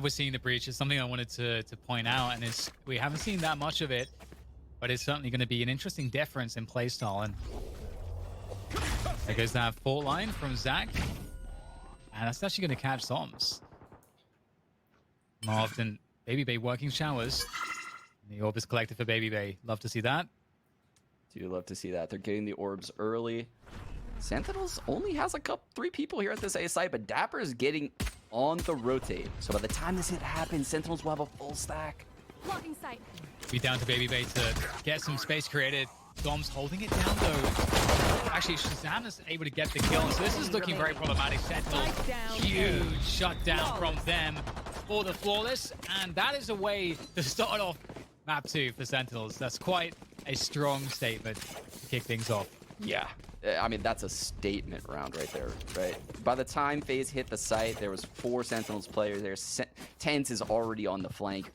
We're seeing the breach is something I wanted to point out, and we haven't seen that much of it, but it's certainly going to be an interesting difference in playstyle. And there goes that fault line from Zach, and that's actually going to catch zombs. Marved and Baby Bay working showers. The orb is collected for Baby Bay. Love to see that. Do love to see that. They're getting the orbs early. Sentinels only has three people here at this A site, but dapr is getting on the rotate. So by the time this hit happens, Sentinels will have a full stack. Blocking sight. Be down to Baby Bay to get some space created. Dom's holding it down though. Actually, ShahZaM is able to get the kill, so this is looking very problematic. Sentinels, huge shutdown from them for the flawless, and that is a way to start off map 2 for Sentinels. That's quite a strong statement to kick things off. Yeah. I mean, that's a statement round right there, right? By the time FaZe hit the site, there was 4 Sentinels players there. Tenz is already on the flank,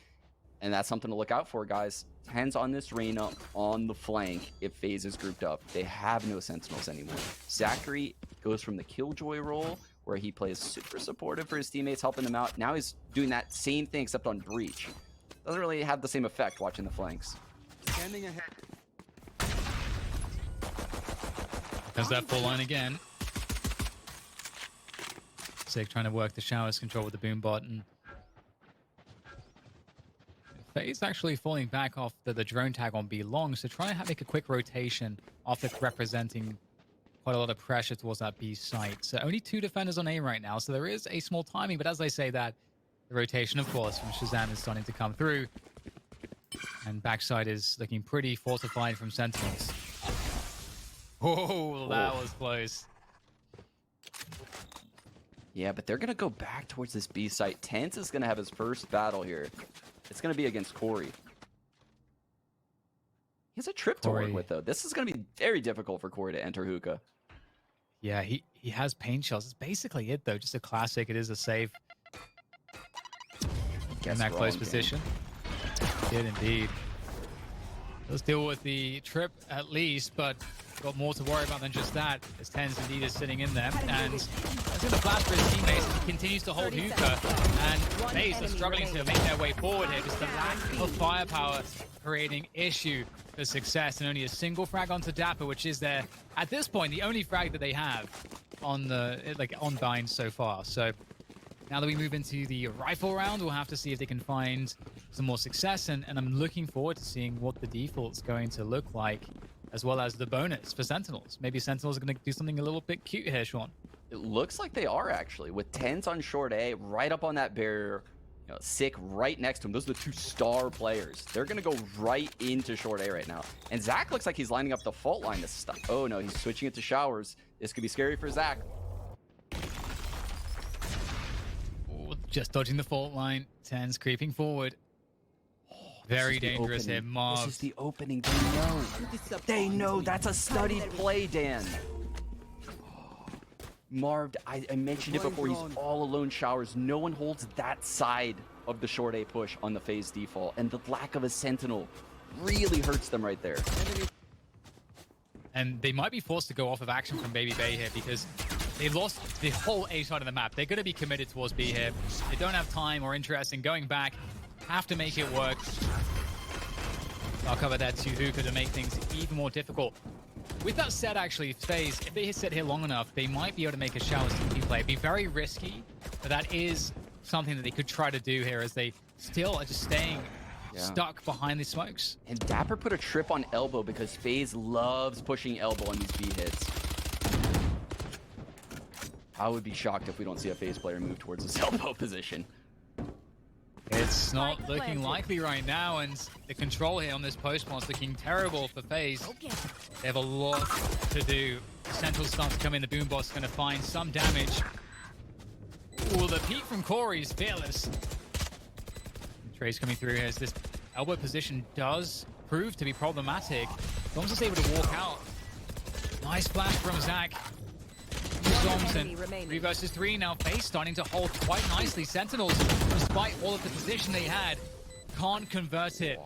and that's something to look out for, guys. Tenz on this Reyna on the flank if FaZe is grouped up. They have no Sentinels anymore. Zachary goes from the Killjoy role, where he plays super supportive for his teammates, helping them out. Now he's doing that same thing, except on breach. Doesn't really have the same effect watching the flanks. Standing ahead. There's that full line again. SicK trying to work the showers control with the boom button. FaZe actually falling back off the drone tag on B long, so try and make a quick rotation after representing quite a lot of pressure towards that B site. So only 2 defenders on A right now, so there is a small timing, but as I say that, the rotation, of course, from ShahZaM is starting to come through. And backside is looking pretty fortified from Sentinels. Oh, that was close. Yeah, but they're going to go back towards this B site. Tenz is going to have his first battle here. It's going to be against Corey. He has a trip to work with, though. This is going to be very difficult for Corey to enter hookah. Yeah, he has paint shells. It's basically it, though. Just a classic. It is a save. In that close position. Did indeed. Let's deal with the trip at least, but got more to worry about than just that, as Tenz indeed is sitting in there. And that's in the flash for his teammates. He continues to hold hookah, and FaZe are struggling to make their way forward here. Just the lack of firepower creating issue for success, and only a single frag onto dapr, which is their, at this point, the only frag that they have on the on bind so far. So now that we move into the rifle round, we'll have to see if they can find some more success, and I'm looking forward to seeing what the default's going to look like, as well as the bonus for Sentinels. Maybe Sentinels are going to do something a little bit cute here, Sean. It looks like they are, actually, with Tenz on short A, right up on that barrier. You know, SicK right next to him. Those are the 2 star players. They're going to go right into short A right now. And Zach looks like he's lining up the fault line to stop. Oh, no, he's switching it to showers. This could be scary for Zach. Just dodging the fault line. Tenz creeping forward. Very dangerous here, Marv. This is the opening. They know. They know. That's a studied play, Dan. Marv, I mentioned it before. He's all alone showers. No one holds that side of the short A push on the FaZe default. And the lack of a Sentinel really hurts them right there. And they might be forced to go off of action from Baby Bay here, because they lost the whole A side of the map. They're going to be committed towards B here. They don't have time or interest in going back. Have to make it work. I'll cover that to hookah to make things even more difficult. With that said, actually, FaZe, if they sit here long enough, they might be able to make a shower CT play. It'd be very risky, but that is something that they could try to do here, as they still are just staying stuck behind the smokes. And dapr put a trip on elbow because FaZe loves pushing elbow on these B hits. I would be shocked if we don't see a FaZe player move towards this elbow position. It's not looking likely right now, and the control here on this post is looking terrible for FaZe. They have a lot to do. The Sentinels start to come in, the boom bot's going to find some damage. Ooh, the peek from Corey is fearless. Trey's coming through here as this elbow position does prove to be problematic. Zombs is able to walk out. Nice flash from Zach. Thompson, 3 versus 3 now. FaZe starting to hold quite nicely. Sentinels, despite all of the position they had, can't convert it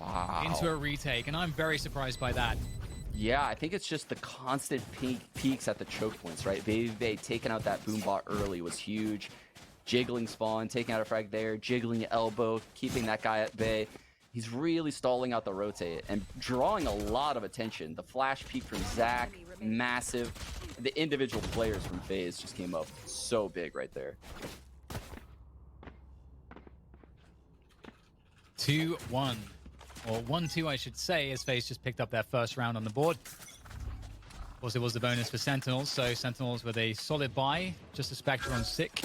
into a retake, and I'm very surprised by that. Yeah, I think it's just the constant peaks at the choke points, right? Baby Bay taking out that boom bot early was huge. jiggling spawn, taking out a frag there, jiggling elbow, keeping that guy at bay. He's really stalling out the rotate and drawing a lot of attention. The flash peek from Zach, massive. The individual players from FaZe just came up so big right there. 2-1. Or 1-2, I should say, as FaZe just picked up their first round on the board. Of course, it was the bonus for Sentinels, so Sentinels with a solid buy. Just a Spectre on SicK.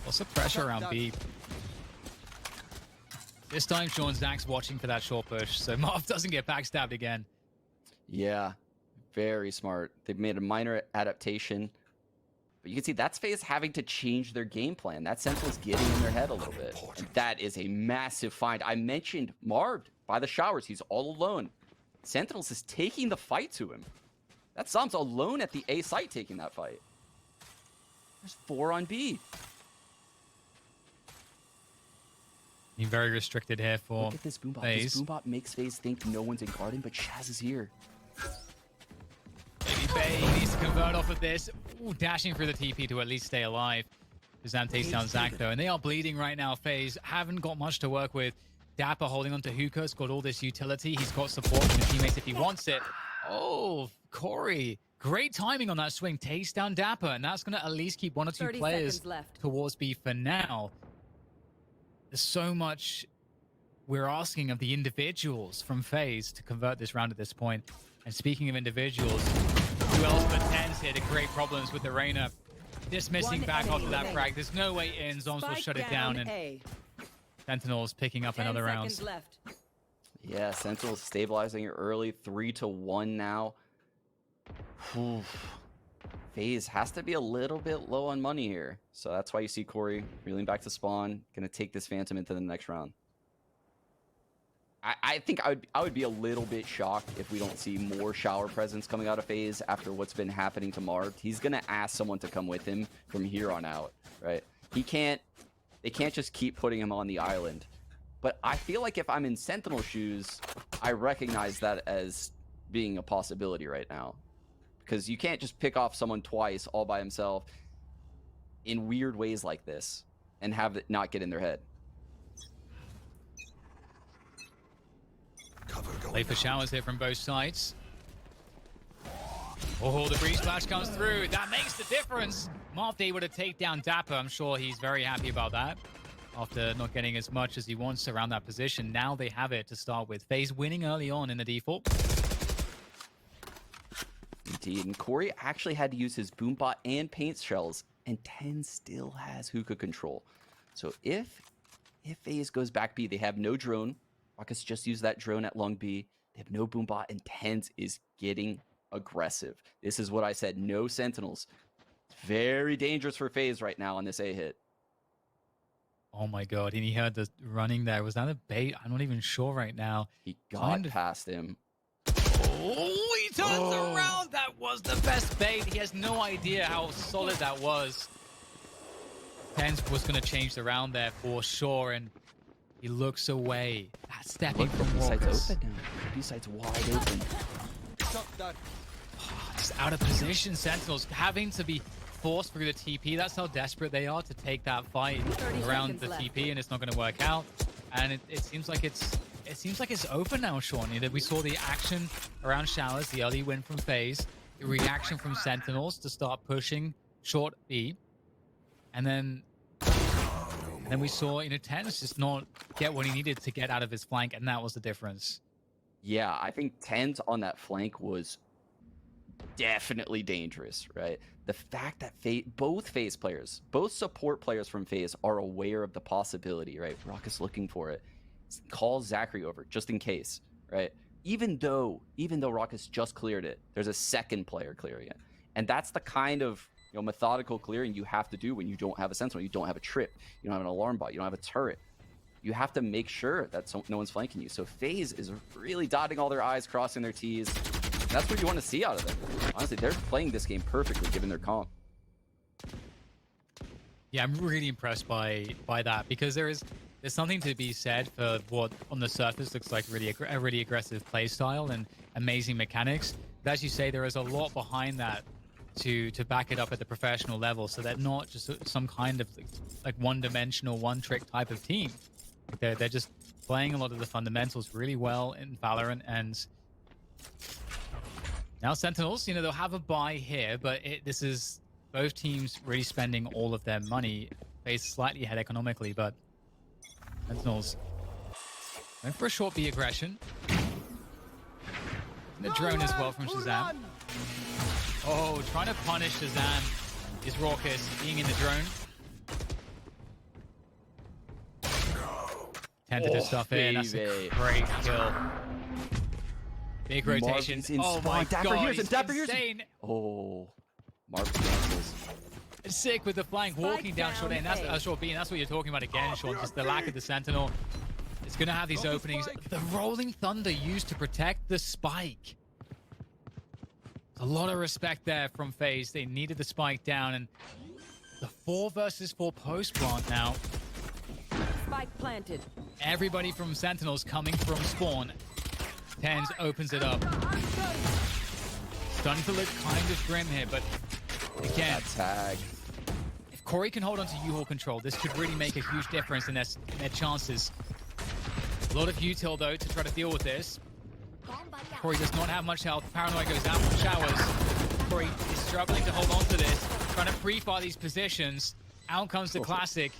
Lots of pressure around B. This time, Sean Zach's watching for that short push, so Marv doesn't get backstabbed again. Yeah, very smart. They've made a minor adaptation. But you can see that's FaZe having to change their game plan. That Sentinel's getting in their head a little bit. And that is a massive find. I mentioned Marv by the showers. He's all alone. Sentinels is taking the fight to him. That zombs alone at the A site taking that fight. There's 4 on B. Being very restricted here for Look at this boombot. FaZe. This boombot makes FaZe think no one's in garden, but Shaz is here. Maybe Bay needs to convert off of this. Ooh, dashing through the TP to at least stay alive. ShahZaM takes down Zach though, and they are bleeding right now. FaZe haven't got much to work with. dapr holding onto Hookah's got all this utility. He's got support from his teammates if he wants it. Oh, Corey. Great timing on that swing. Takes down dapr, and that's going to at least keep 1 or 2 players towards B for now. There's so much we're asking of the individuals from FaZe to convert this round at this point. And speaking of individuals, who else but Tenz here to create problems with the Reyna. Dismissing back after that frag. There's no way in. Zombs will shut it down, and Sentinels picking up another round. Yeah, Sentinels stabilizing it early. 3-1 now. FaZe has to be a little bit low on money here. So that's why you see Corey reeling back to spawn. Gonna take this Phantom into the next round. I think I would be a little bit shocked if we don't see more shower presence coming out of FaZe after what's been happening to Marv. He's gonna ask someone to come with him from here on out, right? They can't just keep putting him on the island. But I feel like if I'm in Sentinel shoes, I recognize that as being a possibility right now. Because you can't just pick off someone twice all by himself in weird ways like this and have it not get in their head. Play for showers here from both sides. Oh, the breeze splash comes through. That makes the difference. Marv able to take down dapr. I'm sure he's very happy about that. After not getting as much as he wants around that position. Now they have it to start with. FaZe winning early on in the default. Indeed, and Corey actually had to use his boombot and paint shells, and Tenz still has hookah control. So if FaZe goes back B, they have no drone. Rockets just used that drone at long B. They have no boombot, and Tenz is getting aggressive. This is what I said, no Sentinels. It's very dangerous for FaZe right now on this A hit. Oh my god, and he heard the running there. Was that a bait? I'm not even sure right now. He got past him. Oh, he turns around. That was the best bait. He has no idea how solid that was. Tenz was going to change the round there for sure, and he looks away. That's stepping from Walkers. Side's open now. B side's wide open. Just out of position. Sentinels having to be forced through the TP. That's how desperate they are to take that fight around the TP, and it's not going to work out. And it seems like it's over now, Sean. We saw the action around showers, the early win from FaZe, the reaction from Sentinels to start pushing short B, and then we saw Tenz just not get what he needed to get out of his flank, and that was the difference. Yeah, I think Tenz on that flank was definitely dangerous, right? The fact that both FaZe players, both support players from FaZe are aware of the possibility, right? Rocket's looking for it. Calls Zachary over just in case, right? Even though Rocket's just cleared it, there's a second player clearing it. And that's the kind of methodical clearing you have to do when you don't have a Sentinel, you don't have a trip, you don't have an alarm bot, you don't have a turret. You have to make sure that no one's flanking you. So FaZe is really dotting all their I's, crossing their T's. And that's what you want to see out of them. Honestly, they're playing this game perfectly given their comp. Yeah, I'm really impressed by that, because there's something to be said for what on the surface looks like a really aggressive play style and amazing mechanics. As you say, there is a lot behind that to back it up at the professional level, so they're not just some kind of like one-dimensional, one-trick type of team. They're just playing a lot of the fundamentals really well in Valorant. And now Sentinels, you know, they'll have a buy here, but this is both teams really spending all of their money. FaZe slightly ahead economically, but Sentinels going for a short B aggression. And the drone as well from ShahZaM. Oh, trying to punish ShahZaM is raucous, being in the drone. Tentative stuff in. That's a great kill. Big rotation. Oh my god, he's insane. Oh, Mark cancels. SicK with the flank, walking down short A, and that's short B, and that's what you're talking about again, Sean. Just the lack of the Sentinel. It's going to have these openings. The Rolling Thunder used to protect the spike. A lot of respect there from FaZe. They needed the spike down, and the 4 versus 4 post plant now. Spike planted. Everybody from Sentinels coming from spawn. Tenz opens it up. Starting to look kind of grim here, but again, tag. If Corey can hold on to U-Haul control, this could really make a huge difference in their chances. A lot of util though to try to deal with this. Corey does not have much health. Paranoia goes down from showers. Corey is struggling to hold on to this, trying to pre-fire these positions. Out comes the classic.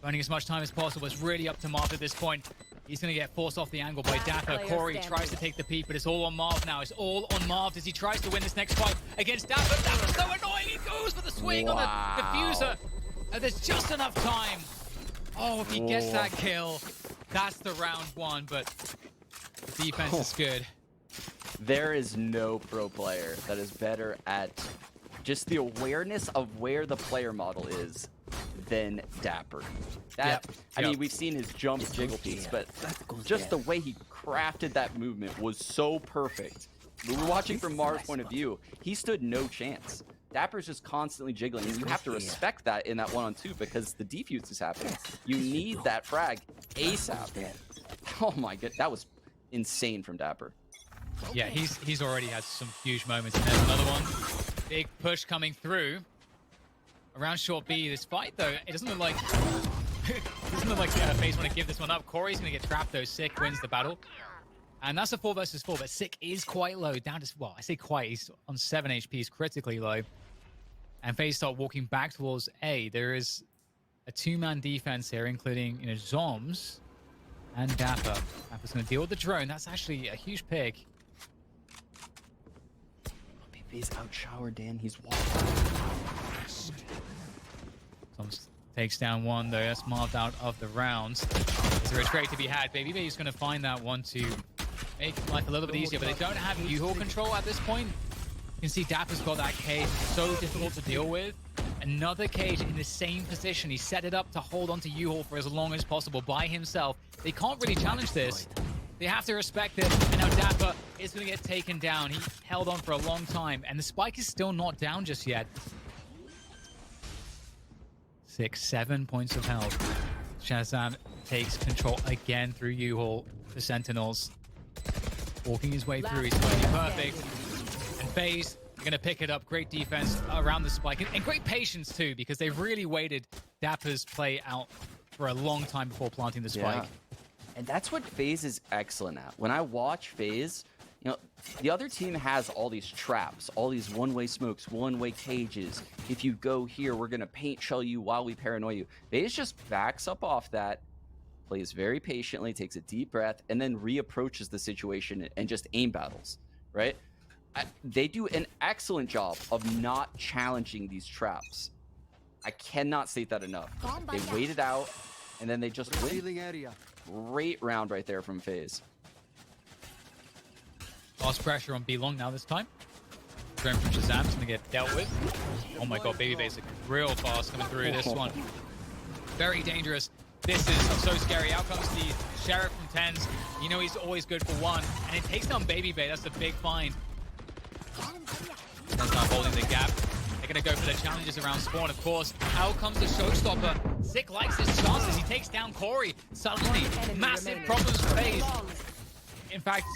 Burning as much time as possible. It's really up to Marv at this point. He's going to get forced off the angle by dapr. Corey tries to take the peak, but it's all on Marv now. It's all on Marv as he tries to win this next fight against dapr. Dapr's so annoying. He goes for the swing on the diffuser. And there's just enough time. Oh, if he gets that kill, that's the round 1, but the defense is good. There is no pro player that is better at just the awareness of where the player model is than dapr. I mean, we've seen his jump jiggle piece, but just the way he crafted that movement was so perfect. We were watching from Mar's point of view. He stood no chance. Dapr's just constantly jiggling, and you have to respect that in that 1-on-2 because the defuse is happening. You need that frag ASAP. Oh my god, that was insane from dapr. Yeah, he's already had some huge moments, and there's another one. Big push coming through. Around short B, this fight though, it doesn't look like FaZe want to give this one up. Corey's going to get trapped though. SicK wins the battle. And that's a 4 versus 4, but SicK is quite low, down to, well, I say quite, he's on 7 HP, he's critically low. And FaZe start walking back towards A. There is a 2-man defense here, including, you know, zombs and dapr. Dapr's going to deal with the drone. That's actually a huge pick. He's out showered, Dan. He's walking. Zombs takes down one, though. That's marked out of the rounds. Is there a trade to be had? Baby's going to find that one to make life a little bit easier, but they don't have U-Haul control at this point. You can see dapr's got that cage. So difficult to deal with. Another cage in the same position. He set it up to hold onto U-Haul for as long as possible by himself. They can't really challenge this. They have to respect it, and now dapr is going to get taken down. He held on for a long time, and the spike is still not down just yet. 7 points of health. ShahZaM takes control again through U-Haul. The Sentinels walking his way through. He's going to be perfect. And FaZe are going to pick it up. Great defense around the spike, and great patience too, because they've really waited dapr's play out for a long time before planting the spike. Yeah. And that's what FaZe is excellent at. When I watch FaZe, you know, the other team has all these traps, all these one-way smokes, one-way cages. If you go here, we're going to paint shell you while we paranoia you. FaZe just backs up off that, plays very patiently, takes a deep breath, and then reapproaches the situation and just aim battles, right? They do an excellent job of not challenging these traps. I cannot state that enough. They wait it out, and then they just win. Great round right there from FaZe. Lost pressure on B long now this time. Drone from ShahZaM's gonna get dealt with. Oh my god, Baby's real fast coming through this one. Very dangerous. This is so scary. Out comes the Sheriff from Tenz. You know he's always good for one. And it takes down Baby. That's a big find. Tenz not holding the gap. They're going to go for the challenges around spawn, of course. Out comes the showstopper. SicK likes his chances. He takes down Corey. Suddenly, massive problems for FaZe. In fact,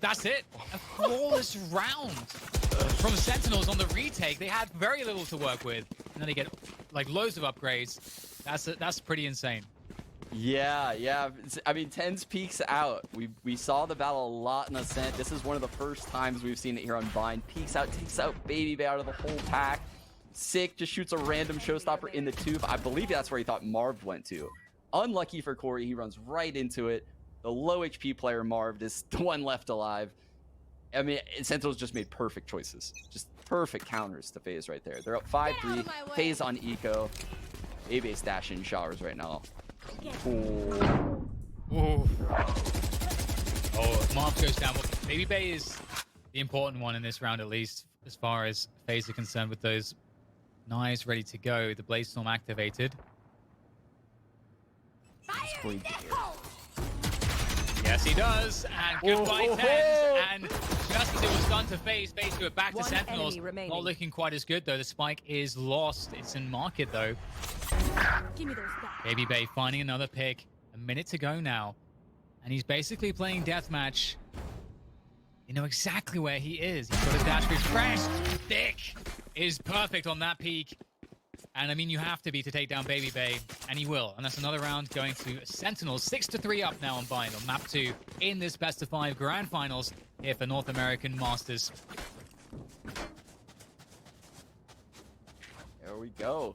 That's it. A flawless round from Sentinels on the retake. They had very little to work with, and then they get like loads of upgrades. That's pretty insane. Yeah. I mean, Tenz peeks out. We saw the battle a lot in Ascent. This is one of the first times we've seen it here on Bind. Peeks out, takes out Baby Bay out of the whole pack. SicK just shoots a random showstopper in the tube. I believe that's where he thought Marv went to. Unlucky for Corey, he runs right into it. The low HP player Marv is the one left alive. I mean, Sentinels just made perfect choices. Just perfect counters to FAZE right there. They're up 5-3. FAZE on eco. Bay's dashing showers right now. Ooh. Oh, Marv goes down. Well, Baby Bay is the important one in this round, at least, as far as FAZE are concerned, with those knives ready to go. The Blaze Storm activated. Yes, he does. And goodbye, Tenz. And just as it was done to FAZE do it back to Sentinels. Not looking quite as good, though. The spike is lost. It's in market, though. Give me those Baby Bay finding another pick. A minute to go now. And he's basically playing deathmatch. You know exactly where he is. He's got a dash refresh. SicK is perfect on that peak. And I mean, you have to be to take down Baby Bay, and he will. And that's another round going to Sentinels. 6-3 up now on Bind on map 2 in this best of 5 grand finals here for North American Masters. There we go.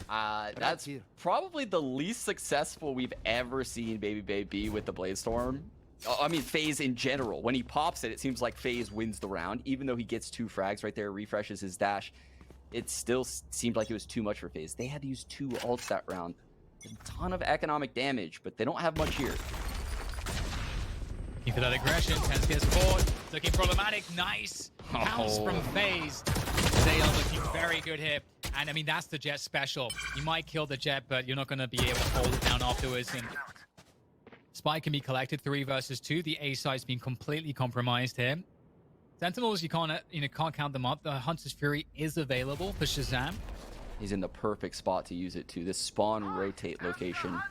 That's probably the least successful we've ever seen Baby Bay be with the Blaze Storm. I mean, FAZE in general. When he pops it, it seems like FAZE wins the round, even though he gets 2 frags right there, refreshes his dash. It still seemed like it was too much for FAZE. They had to use 2 ults that round. A ton of economic damage, but they don't have much here. Looking for that aggression. Tenz gets forward. Looking problematic. Nice bounce from FAZE. They are looking very good here. And I mean, that's the Jet special. You might kill the Jet, but you're not going to be able to hold it down afterwards. And Spike can be collected 3 versus 2. The A site's been completely compromised here. Sentinels, you can't count them up. The Hunter's Fury is available for ShahZaM. He's in the perfect spot to use it too. This spawn rotate location.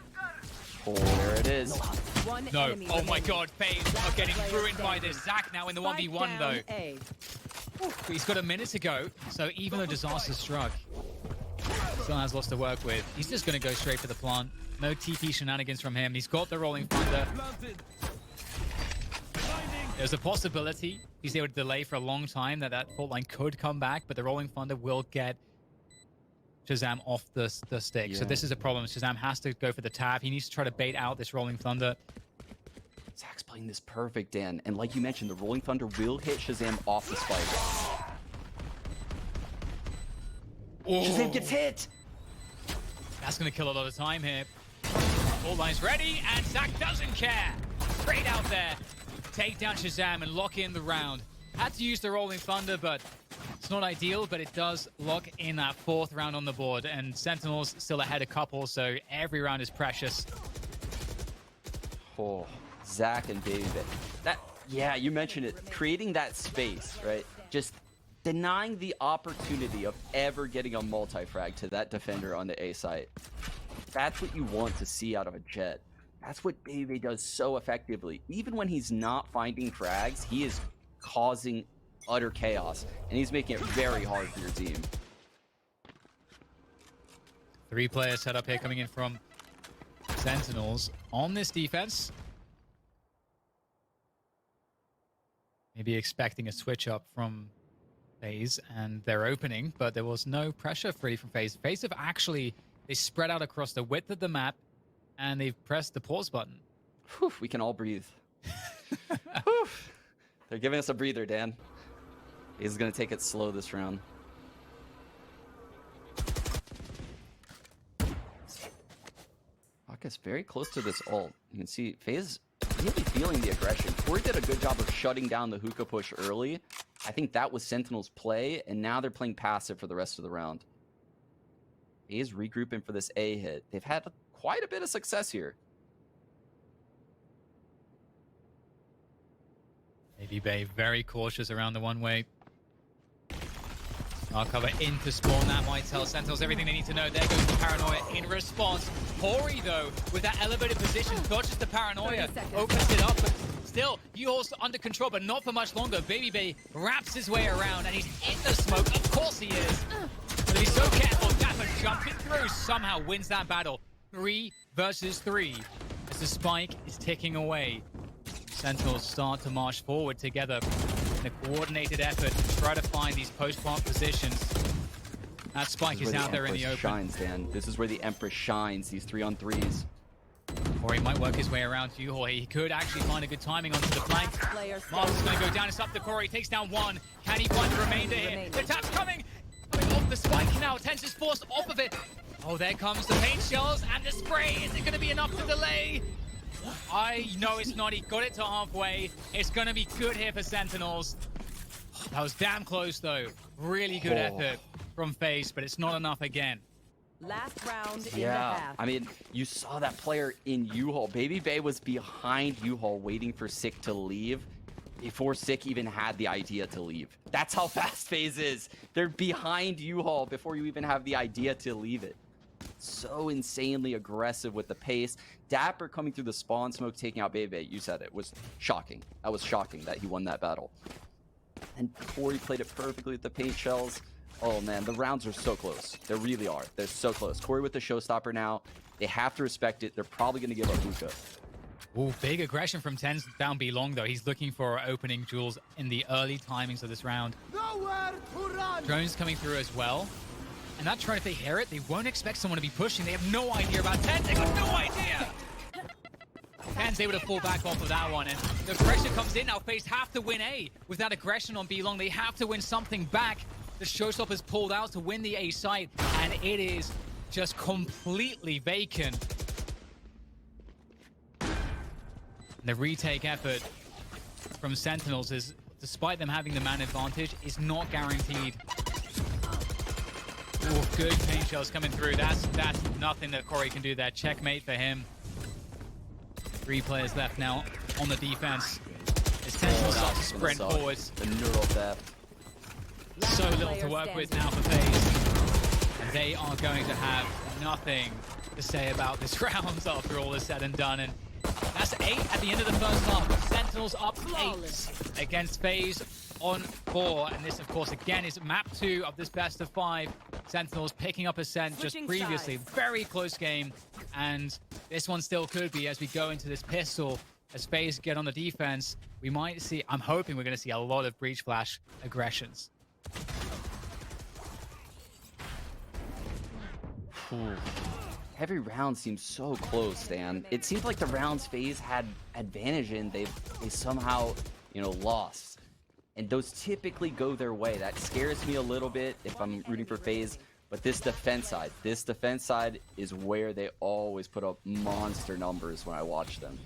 Oh, there it is. No. Oh my God, FAZE are getting ruined by this. ZAC now in the 1v1 though. He's got a minute to go, so even though disaster struck, still has lots to work with. He's just going to go straight for the plant. No TP shenanigans from him. He's got the rolling thunder. There's a possibility he's able to delay for a long time that fault line could come back, but the rolling thunder will get ShahZaM off the stick. Yeah. So this is a problem. ShahZaM has to go for the tap. He needs to try to bait out this rolling thunder. Zach's playing this perfect, Dan. And like you mentioned, the rolling thunder will hit ShahZaM off the spike. Oh. ShahZaM gets hit! That's going to kill a lot of time here. All lines ready, and Zach doesn't care. Straight out there. Take down ShahZaM and lock in the round. Had to use the rolling thunder, but it's not ideal, but it does lock in that 4th round on the board. And Sentinels still ahead a couple, so every round is precious. Oh, Zach and Baby Bay. Yeah, you mentioned it. Creating that space, right? Just denying the opportunity of ever getting a multi-frag to that defender on the A site. That's what you want to see out of a Jet. That's what Baby does so effectively. Even when he's not finding frags, he is causing utter chaos, and he's making it very hard for your team. 3 players set up here coming in from Sentinels on this defense. Maybe expecting a switch up from FAZE and their opening, but there was no pressure free from FAZE. FAZE have actually, they spread out across the width of the map, and they've pressed the pause button. Whew, we can all breathe. Whew. They're giving us a breather, Dan. He's going to take it slow this round. Aka's very close to this ult. You can see FAZE really feeling the aggression. Corey did a good job of shutting down the hookah push early. I think that was Sentinel's play, and now they're playing passive for the rest of the round. FAZE regrouping for this A hit. They've had quite a bit of success here. Baby Bay very cautious around the one-way. I'll cover into spawn. That might tell Sentinels everything they need to know. There goes the paranoia in response. Corey, though, with that elevated position, dodges the paranoia, opens it up, but Still, U-Haul's under control, but not for much longer. Baby Bay wraps his way around, and he's in the smoke. Of course he is. But he's so careful. dapr jumping through somehow wins that battle. 3 versus 3. As the spike is ticking away. Sentinels start to march forward together in a coordinated effort to try to find these post-plant positions. That spike is out there in the open. Shines, Dan. This is where the Empress shines, these 3-on-3s. Or he might work his way around to U-Haul. He could actually find a good timing onto the flank. Mars is going to go down. It's up to Corey. Takes down 1. Can he find the remainder here? The tap's coming! Coming off the spike now. Tenz is forced off of it. Oh, there comes the paint shells and the spray. Is it going to be enough to delay? I know it's not. He got it to halfway. It's going to be good here for Sentinels. That was damn close, though. Really good effort from FAZE, but it's not enough again. Last round in the Yeah, half. I mean, you saw that player in U-Haul. Baby Bay was behind U-Haul waiting for SicK to leave before SicK even had the idea to leave. That's how fast FAZE is. They're behind U-Haul before you even have the idea to leave it. So insanely aggressive with the pace. dapr coming through the spawn smoke, taking out Baby Bay. You said it was shocking. That was shocking that he won that battle. And Corey played it perfectly with the paint shells. Oh man, the rounds are so close. They really are. They're so close. Corey with the showstopper now. They have to respect it. They're probably going to give up hookah. Ooh, big aggression from Tenz down B long, though. He's looking for opening duels in the early timings of this round. Nowhere to run. Drones coming through as well. And that drone, if they hear it, they won't expect someone to be pushing. They have no idea about Tenz. They got no idea. Tenz able to fall back off of that one. And the pressure comes in now. FAZE have to win A. With that aggression on B long, they have to win something back. The showstopper's pulled out to win the A site, and it is just completely vacant. And the retake effort from Sentinels is, despite them having the man advantage, is not guaranteed. Ooh, good paint shells coming through. That's nothing that Corey can do there. Checkmate for him. 3 players left now on the defense. As Sentinels start to sprint forwards. The neural theft. So little to work with now for FAZE. And they are going to have nothing to say about this round after all is said and done. And that's 8 at the end of the first half. Sentinels up 8 against FAZE on 4. And this, of course, again, is map 2 of this best of 5. Sentinels picking up a SEN just previously. Very close game. And this one still could be as we go into this pistol. As FAZE get on the defense, we might see, I'm hoping we're going to see a lot of breach flash aggressions. Ooh. Every round seems so close, Dan. It seems like the rounds FAZE had advantage in, they somehow, lost. And those typically go their way. That scares me a little bit if I'm rooting for FAZE. But this defense side is where they always put up monster numbers when I watch them.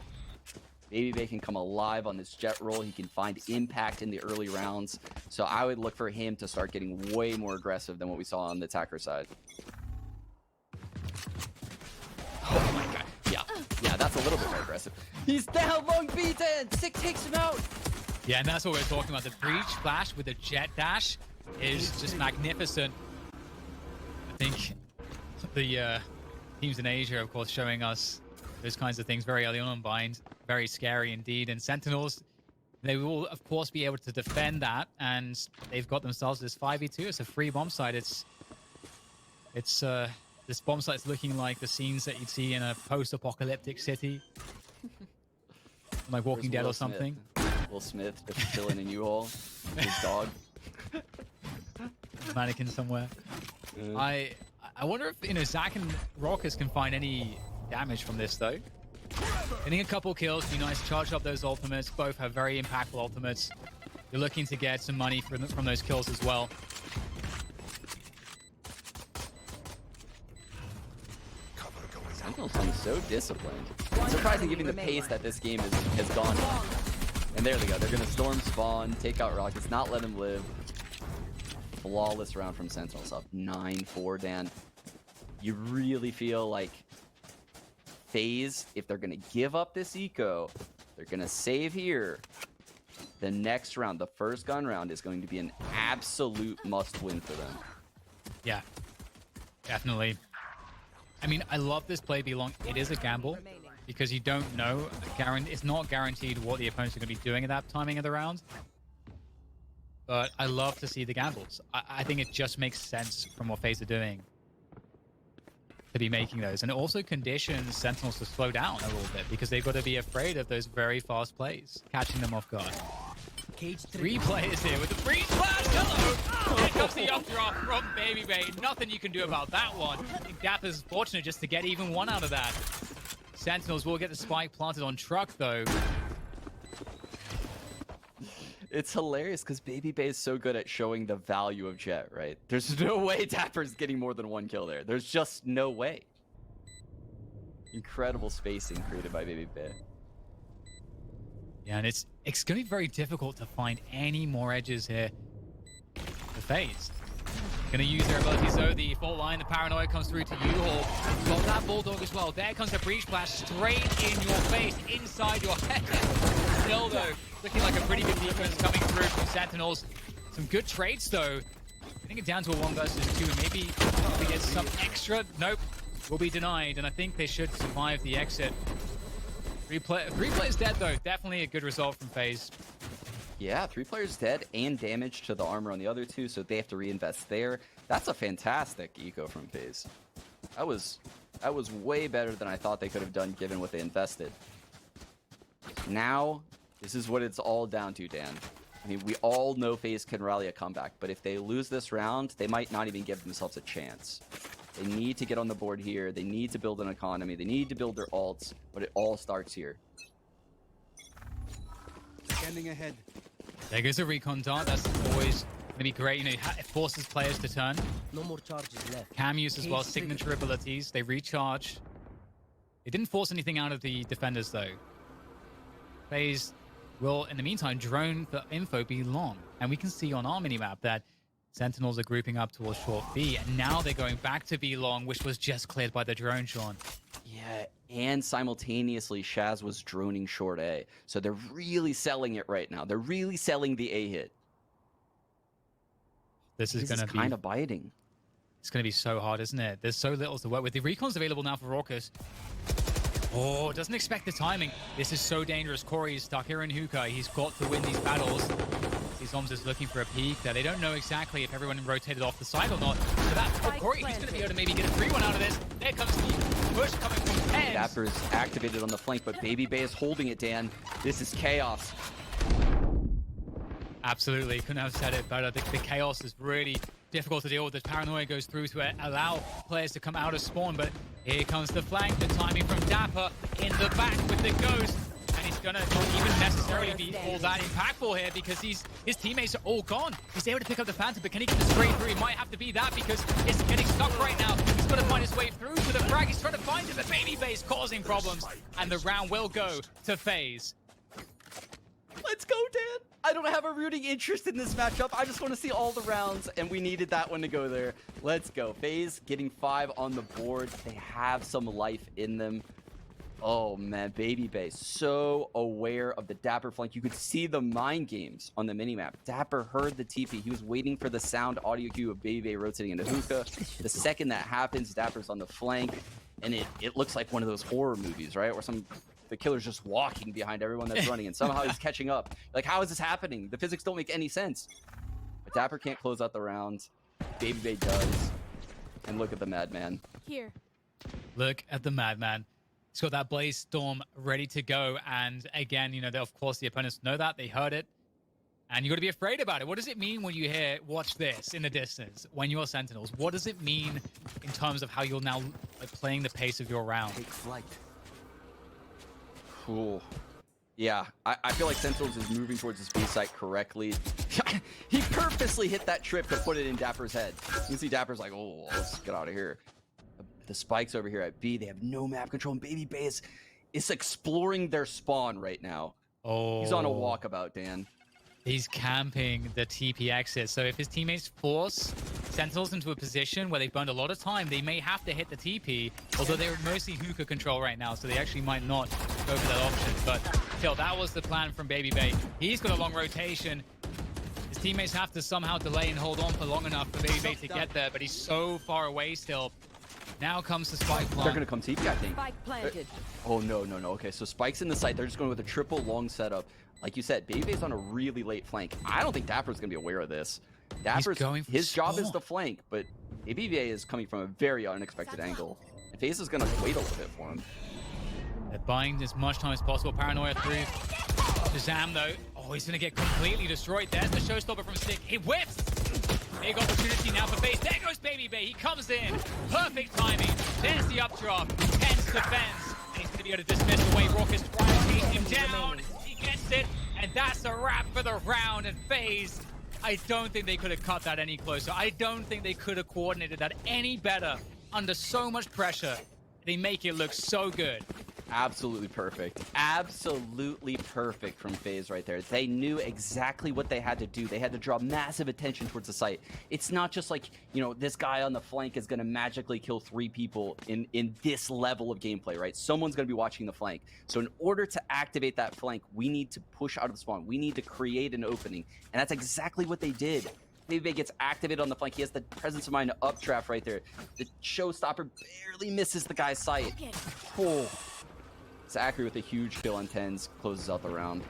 Baby Bay can come alive on this jet roll. He can find impact in the early rounds. So I would look for him to start getting way more aggressive than what we saw on the attacker side. Oh my god. Yeah, that's a little bit more aggressive. He's down long beaten. SicK takes him out. Yeah, and that's what we're talking about. The breach flash with the jet dash is just magnificent. I think the teams in Asia, of course, showing us those kinds of things very early on Bind. Very scary indeed. And Sentinels, they will, of course, be able to defend that. And they've got themselves this 5v2. It's a free bomb site. It's this bomb site's looking like the scenes that you'd see in a post-apocalyptic city. Like Walking Dead or something. Will Smith just chilling in U-Haul. His dog. Mannequin somewhere. I wonder if Zach and Rockers can find any damage from this though. Getting a couple kills, be nice to charge up those ultimates. Both have very impactful ultimates. You're looking to get some money from those kills as well. Sentinels seem so disciplined. It's surprising given the pace that this game has gone on. And there they go. They're going to storm spawn, take out rockets, not let him live. Flawless round from Sentinels, up 9-4, Dan. You really feel like FAZE, if they're going to give up this eco, they're going to save here. The next round, the first gun round, is going to be an absolute must-win for them. Yeah, definitely. I mean, I love this play belong. It is a gamble, because you don't know. It's not guaranteed what the opponents are going to be doing at that timing of the round. But I love to see the gambles. I think it just makes sense from what FaZe are doing to be making those. And it also conditions Sentinels to slow down a little bit because they've got to be afraid of those very fast plays, catching them off guard. Three players here with the breach flash. Hello! Here comes the updraw from BabyBay. Nothing you can do about that one. I think dappr's fortunate just to get even one out of that. Sentinels will get the spike planted on truck, though. It's hilarious because BabyBay is so good at showing the value of Jet, right? There's no way dappr's getting more than one kill there. There's just no way. Incredible spacing created by BabyBay. Yeah, and it's going to be very difficult to find any more edges here for FaZe. Going to use their abilities, though. The fault line, the paranoia comes through to U-Haul. Got that Bulldog as well. There comes the breach flash straight in your face, inside your head. Still, though, looking like a pretty good defense coming through from Sentinels. Some good trades, though. Getting it down to a 1 versus 2, and maybe we get some extra. Nope, will be denied, and I think they should survive the exit. Three players dead, though. Definitely a good result from FaZe. Yeah, 3 players dead and damage to the armor on the other 2, so they have to reinvest there. That's a fantastic eco from FaZe. That was way better than I thought they could have done given what they invested. Now, this is what it's all down to, Dan. I mean, we all know FaZe can rally a comeback, but if they lose this round, they might not even give themselves a chance. They need to get on the board here. They need to build an economy. They need to build their ults, but it all starts here. Scanning ahead. There goes a recon dart. That's always going to be great. You know, it forces players to turn. No more charges left. Cam use as well, signature abilities. They recharge. It didn't force anything out of the defenders, though. FaZe will, in the meantime, drone the info be long. And we can see on our minimap that Sentinels are grouping up towards short B. And now they're going back to B long, which was just cleared by the drone, Sean. Yeah, and simultaneously, Shaz was droning short A. So they're really selling it right now. They're really selling the A hit. This is going to be kind of biting. It's going to be so hard, isn't it? There's so little to work with. The recon's available now for Raucus. Oh, doesn't expect the timing. This is so dangerous. Corey is stuck here in hookah. He's got to win these battles. These zombs is looking for a peek there. They don't know exactly if everyone rotated off the side or not. So that's for Corey. He's going to be able to maybe get a 3-1 out of this. There comes the push coming from Tenz. dapr is activated on the flank, but BabyBay is holding it, Dan. This is chaos. Absolutely. Couldn't have said it better. The chaos is really difficult to deal with. The paranoia goes through to allow players to come out of spawn, but here comes the flank. The timing from dapr in the back with the ghost. And he's gonna not even necessarily be all that impactful here because his teammates are all gone. He's able to pick up the Phantom, but can he get the straight through? He might have to be that because it's getting stuck right now. He's got to find his way through to the frag. He's trying to find it, but BabyBay causing problems. And the round will go to FaZe. Let's go, Dan. I don't have a rooting interest in this matchup. I just want to see all the rounds, and we needed that one to go there. Let's go. FaZe getting 5 on the board. They have some life in them. Oh, man. BabyBay so aware of the dapr flank. You could see the mind games on the minimap. dapr heard the TP. He was waiting for the sound audio cue of BabyBay rotating into hookah. The second that happens, dapr's on the flank, and it looks like one of those horror movies, right? Where the killer's just walking behind everyone that's running, and somehow he's catching up. Like, how is this happening? The physics don't make any sense. But dapr can't close out the round. BabyBay does. And look at the madman. Here. Look at the madman. He's got that Blaze Storm ready to go. And again, you know, of course, the opponents know that. They heard it. And you got to be afraid about it. What does it mean when you hear, watch this in the distance, when you're Sentinels? What does it mean in terms of how you're now playing the pace of your round? Take flight. Cool. Yeah, I feel like Sentinels is moving towards his B site correctly. He purposely hit that trip to put it in dapr's head. You can see dapr's like, oh, let's get out of here. The spikes over here at B, they have no map control, and BabyBay is exploring their spawn right now. Oh, he's on a walkabout, Dan. He's camping the TP exit. So if his teammates force Sentinels into a position where they've burned a lot of time, they may have to hit the TP, although they're mostly hookah control right now, so they actually might not go for that option. But still, that was the plan from BabyBay. He's got a long rotation. His teammates have to somehow delay and hold on for long enough for BabyBay to get there, but he's so far away still. Now comes the spike They're plant. gonna come TP, I think. Spike planted. Oh no. Okay, so Spike's in the site. They're just going with a triple long setup. Like you said, Baby's on a really late flank. I don't think dapr's gonna be aware of this. Dapr's going for his job is spawn. the flank, but ABVA is coming from a very unexpected angle. And FaZe is gonna wait a little bit for him. They're buying as much time as possible. Paranoia through ShahZaM though. Oh, he's gonna get completely destroyed. There's the showstopper from SicK. He whiffs. Big opportunity now for FaZe. There goes Baby Bay. He comes in. Perfect timing. There's the updraft. Tenz defends. And he's gonna be able to dismiss away Raucous trying to take him down. He gets it. And that's a wrap for the round. And FaZe, I don't think they could have cut that any closer. I don't think they could have coordinated that any better under so much pressure. They make it look so good. Absolutely perfect. Absolutely perfect from FaZe right there. They knew exactly what they had to do. They had to draw massive attention towards the site. It's not just like, you know, this guy on the flank is going to magically kill 3 people in this level of gameplay, right? Someone's going to be watching the flank. So in order to activate that flank, we need to push out of the spawn. We need to create an opening. And that's exactly what they did. Baby gets activated on the flank. He has the presence of mind to updraft right there. The showstopper barely misses the guy's sight. Oh. Zachary with a huge kill on Tenz closes out the round.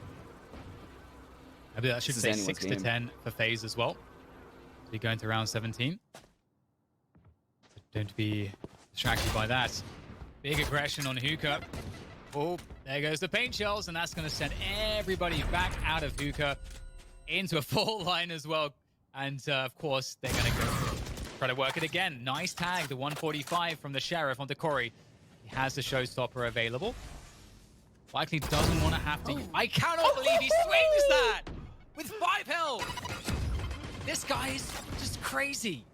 I believe that should This is say anyone's 6 to game. 10 for FaZe as well. So you're going to round 17. So don't be distracted by that. Big aggression on Hookah. Oh, there goes the paint shells, and that's going to send everybody back out of Hookah into a full line as well. And of course, they're going to go try to work it again. Nice tag, the 145 from the Sheriff onto Corey. He has the showstopper available. Likely doesn't want to have to. I cannot believe he swings that with 5 health. This guy is just crazy.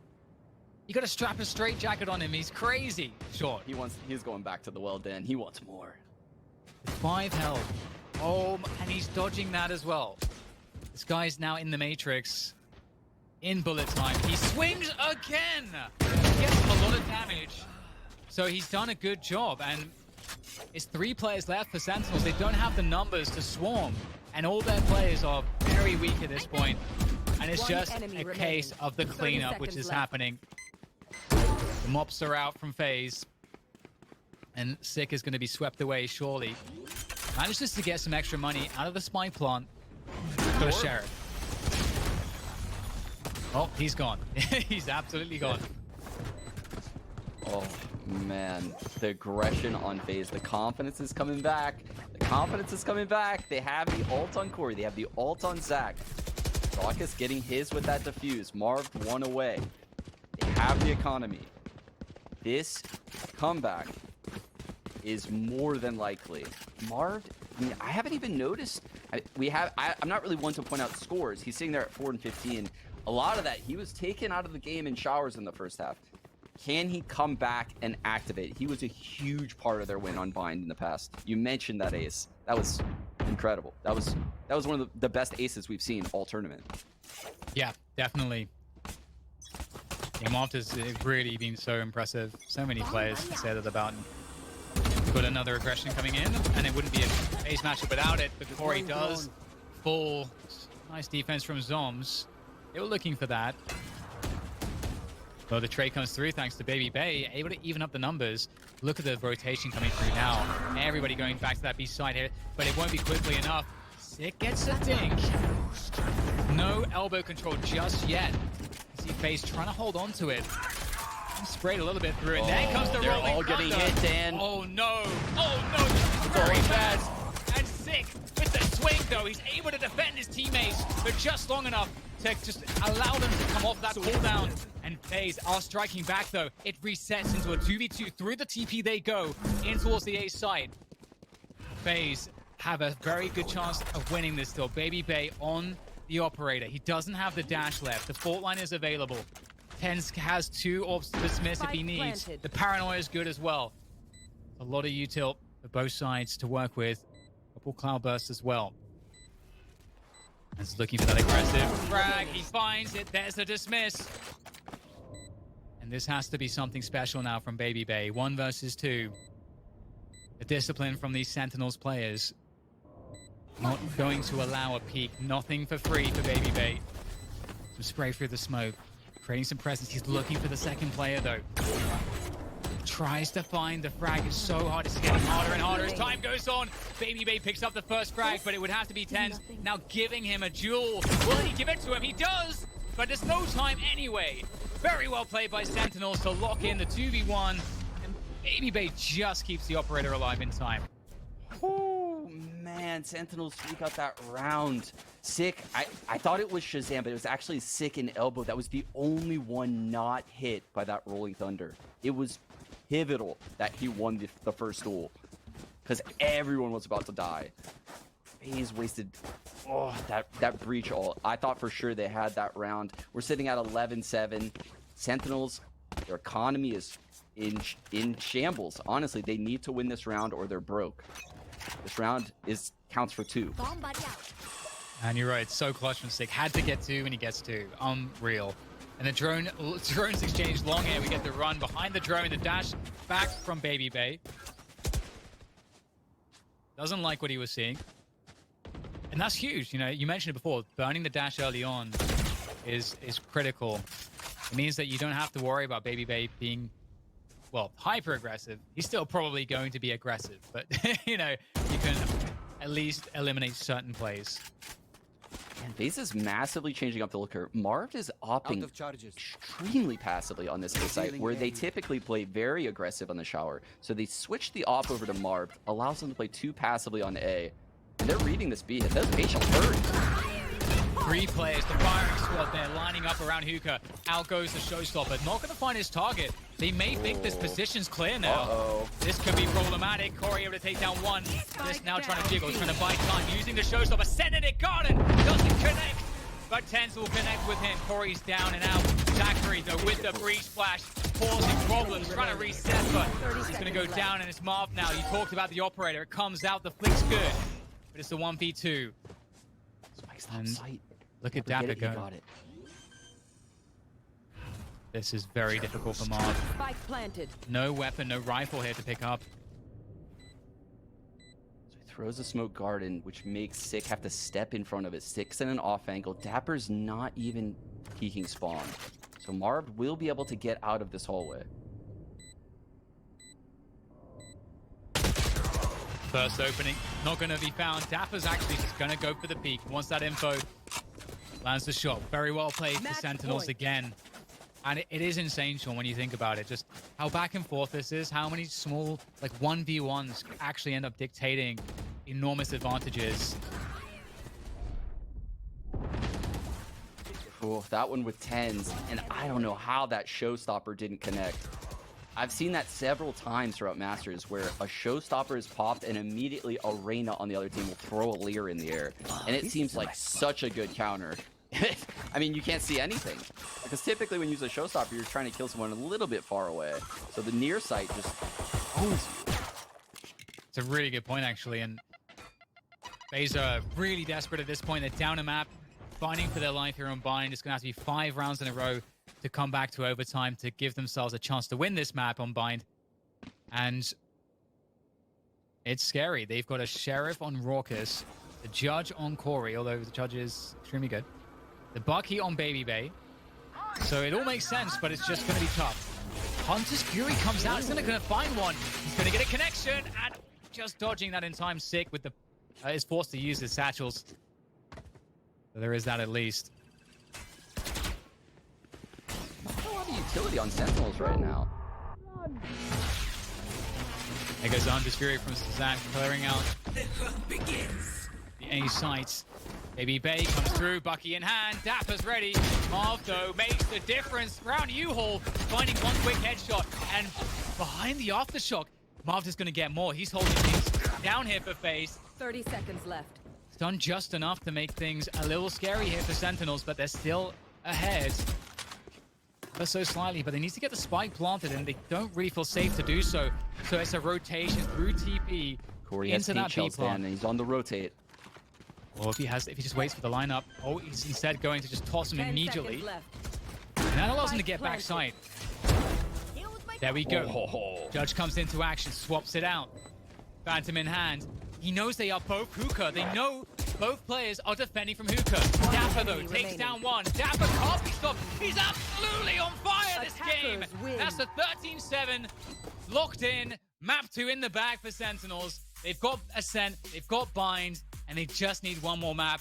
You got to strap a straight jacket on him. He's crazy. Sure. He's going back to the well den. He wants more. 5 health. Oh, and he's dodging that as well. This guy's now in the Matrix. In bullet time. He swings again. Gets a lot of damage. So he's done a good job. And it's 3 players left for Sentinels. They don't have the numbers to swarm. And all their players are very weak at this point. And it's just a case of the cleanup, which is happening. The mops are out from FaZe. And SicK is going to be swept away, surely. Manages to get some extra money out of the spike plant for the Sheriff. Oh, he's gone. He's absolutely gone. Oh, man. The aggression on FaZe. The confidence is coming back. The confidence is coming back. They have the ult on Corey. They have the ult on Zach. Raucous getting his with that defuse. Marv 1 away. They have the economy. This comeback is more than likely. Marv, I mean, I haven't even noticed. I'm not really one to point out scores. He's sitting there at 4 and 15. A lot of that, he was taken out of the game in showers in the first half. Can he come back and activate? He was a huge part of their win on Bind in the past. You mentioned that ace. That was incredible. That was one of the best aces we've seen all tournament. Yeah, definitely. Game off has really been so impressive. So many players say that about him. Got another aggression coming in, and it wouldn't be an ace matchup without it, but Corey does fall. Nice defense from Zombs. They were looking for that. Well, the trade comes through thanks to Baby Bay, able to even up the numbers. Look at the rotation coming through now. Everybody going back to that B side here, but it won't be quickly enough. SicK gets a dink. No elbow control just yet. You see FaZe trying to hold on to it. Sprayed a little bit through it. There comes the they're rolling all getting thunder. hit, Dan. Oh no! Oh no! This is very bad. And SicK with the swing though, he's able to defend his teammates, but just long enough to just allow them to come off that cooldown. And FaZe are striking back though. It resets into a 2v2 through the TP they go in towards the A side. FaZe have a very good chance of winning this still. Baby Bay on the operator. He doesn't have the dash left. The fault line is available. Tenz has 2 orbs to dismiss if he needs. The paranoia is good as well. A lot of util for both sides to work with. Couple cloud bursts as well. He's looking for that aggressive frag. He finds it. There's the dismiss. And this has to be something special now from Baby Bay. 1 versus 2. The discipline from these Sentinels players. Not going to allow a peek. Nothing for free for Baby Bay. Some spray through the smoke. Creating some presence. He's looking for the second player though. tries to find the frag. It's so hard. It's getting harder and harder as time goes on. Baby Bay picks up the first frag, but it would have to be Tenz now giving him a duel. Will he give it to him? He does, but there's no time anyway. Very well played by Sentinels to lock in the 2v1. And Baby Bay just keeps the operator alive in time. Oh, man. Sentinels sneak out that round. SicK, I thought it was ShahZaM, but it was actually SicK and Elbow. That was the only one not hit by that Rolling Thunder. It was pivotal that he won the first duel because everyone was about to die. FaZe wasted that breach ult. I thought for sure they had that round. We're sitting at 11-7. Sentinels, their economy is in shambles. Honestly, they need to win this round or they're broke. This round counts for 2. And you're right, so clutch from SicK. Had to get 2 and he gets 2. Unreal. And the drones exchange long air. We get the run behind the drone, the dash back from Baby Bay. Doesn't like what he was seeing. And that's huge. You know, you mentioned it before, burning the dash early on is critical. It means that you don't have to worry about Baby Bay being, well, hyper aggressive. He's still probably going to be aggressive, but you know, you can at least eliminate certain plays. And FaZe is massively changing up the looker. Marv is opting extremely passively on this site, where they typically play very aggressive on the shower. So they switch the op over to Marv, allows them to play 2 passively on A. And they're reading this B hit. That's facial hurt. 3 players, the firing squad there, lining up around Hookah. Out goes the showstopper. Not going to find his target. They may think this position's clear now. This could be problematic. Corey able to take down 1. This now trying to jiggle, trying to buy time, using the showstopper. Sending it, Garden doesn't connect. But Tenz will connect with him. Corey's down and out. Zachary, though, with the breach splash, causing problems, trying to reset, but he's going to go down, and it's Marv now. You talked about the operator. It comes out. The flick's good. But it's the 1v2. And look at dapr go. This is very difficult for Marv. Spike planted. No weapon, no rifle here to pick up. So he throws a smoke garden, which makes SicK have to step in front of it. SicK's in an off angle. dapr's not even peeking spawn. So Marv will be able to get out of this hallway. First opening, not going to be found. dapr's actually just going to go for the peek. Wants that info. Lands the shot. Very well played for Sentinels again. And it is insane, Sean, when you think about it. Just how back and forth this is. How many small, like 1v1s actually end up dictating enormous advantages. Cool. That one with Tenz. And I don't know how that showstopper didn't connect. I've seen that several times throughout Masters where a showstopper is popped and immediately a Reyna on the other team will throw a Leer in the air. And it seems like such a good counter. I mean, you can't see anything. Because typically when you use a showstopper, you're trying to kill someone a little bit far away. So the near sight just owns you. It's a really good point, actually. And FaZe are really desperate at this point. They're down a map, fighting for their life here on Bind. It's going to have to be 5 rounds in a row to come back to overtime to give themselves a chance to win this map on Bind. And it's scary. They've got a Sheriff on Raucus, the Judge on Corey, although the Judge is extremely good. The Bucky on Baby Bay. So it all makes sense, but it's just going to be tough. Hunter's Fury comes out. He's going to find one. He's going to get a connection, and just dodging that in time. SicK with the is forced to use his satchels. So there is that at least. Not a lot of utility on Sentinels right now. There goes the Hunter's Fury from ShahZaM, clearing out the A sites. Baby Bay comes through, Bucky in hand, dapr's ready. Marv, though, makes the difference. Round U-Haul, finding one quick headshot, and behind the aftershock, Marv is going to get more. He's holding things down here for FaZe. 30 seconds left. It's done just enough to make things a little scary here for Sentinels, but they're still ahead. But so slightly, but they need to get the spike planted, and they don't really feel safe to do so. So it's a rotation through TP Corey into that B plant. And he's on the rotate. Well, if he just waits for the lineup, he's instead going to just toss him 10 immediately. seconds left. And that allows him to get backside. There we go. Oh. Judge comes into action, swaps it out. Phantom in hand. He knows they are both hookah. They know both players are defending from hookah. dapr, though, takes remaining. down one. dapr can't be stopped. He's absolutely on fire this game. Attackers win. That's a 13-7. Locked in. Map 2 in the bag for Sentinels. They've got Ascent, they've got Bind, and they just need one more map.